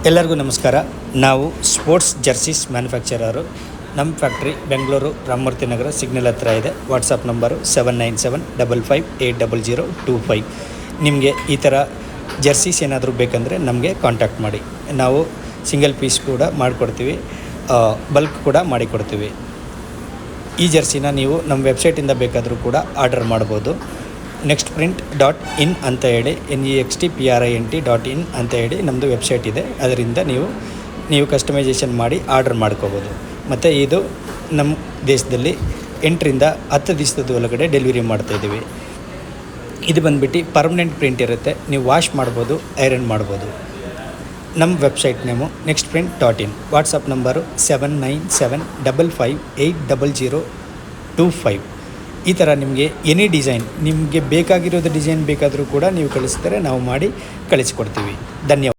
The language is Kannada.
ಎಲ್ಲರಿಗೂ ನಮಸ್ಕಾರ. ನಾವು ಸ್ಪೋರ್ಟ್ಸ್ ಜರ್ಸೀಸ್ ಮ್ಯಾನುಫ್ಯಾಕ್ಚರರು. ನಮ್ಮ ಫ್ಯಾಕ್ಟ್ರಿ ಬೆಂಗಳೂರು ರಾಮಮೂರ್ತಿ ನಗರ ಸಿಗ್ನಲ್ ಹತ್ರ ಇದೆ. WhatsApp number 7975580025. ನಿಮಗೆ ಈ ಥರ ಜರ್ಸೀಸ್ ಏನಾದರೂ ಬೇಕಂದರೆ ನಮಗೆ ಕಾಂಟ್ಯಾಕ್ಟ್ ಮಾಡಿ. ನಾವು ಸಿಂಗಲ್ ಪೀಸ್ ಕೂಡ ಮಾಡಿಕೊಡ್ತೀವಿ, ಬಲ್ಕ್ ಕೂಡ ಮಾಡಿಕೊಡ್ತೀವಿ. ಈ ಜರ್ಸಿನ ನೀವು ನಮ್ಮ ವೆಬ್ಸೈಟಿಂದ ಬೇಕಾದರೂ ಕೂಡ ಆರ್ಡರ್ ಮಾಡ್ಬೋದು. nextprint.in ಅಂತ ಹೇಳಿ nextprint.in ಅಂತ ಹೇಳಿ ನಮ್ಮದು ವೆಬ್ಸೈಟ್ ಇದೆ. ಅದರಿಂದ ನೀವು ಕಸ್ಟಮೈಸೇಷನ್ ಮಾಡಿ ಆರ್ಡರ್ ಮಾಡ್ಕೋಬೋದು. ಮತ್ತು ಇದು ನಮ್ಮ ದೇಶದಲ್ಲಿ 8ರಿಂದ 10 ದಿವಸದ ಒಳಗಡೆ ಡೆಲಿವರಿ ಮಾಡ್ತಾಯಿದ್ದೀವಿ. ಇದು ಬಂದುಬಿಟ್ಟು ಪರ್ಮನೆಂಟ್ ಪ್ರಿಂಟ್ ಇರುತ್ತೆ. ನೀವು ವಾಶ್ ಮಾಡ್ಬೋದು, ಐರನ್ ಮಾಡ್ಬೋದು. ನಮ್ಮ website name nextprint.in. WhatsApp number 7975580025. ಈ ಥರ ನಿಮಗೆ ಎನಿ ಡಿಸೈನ್, ನಿಮಗೆ ಬೇಕಾಗಿರೋದು ಡಿಸೈನ್ ಬೇಕಾದರೂ ಕೂಡ ನೀವು ಕಳಿಸಿದರೆ ನಾವು ಮಾಡಿ ಕಳಿಸ್ಕೊಡ್ತೀವಿ. ಧನ್ಯವಾದ.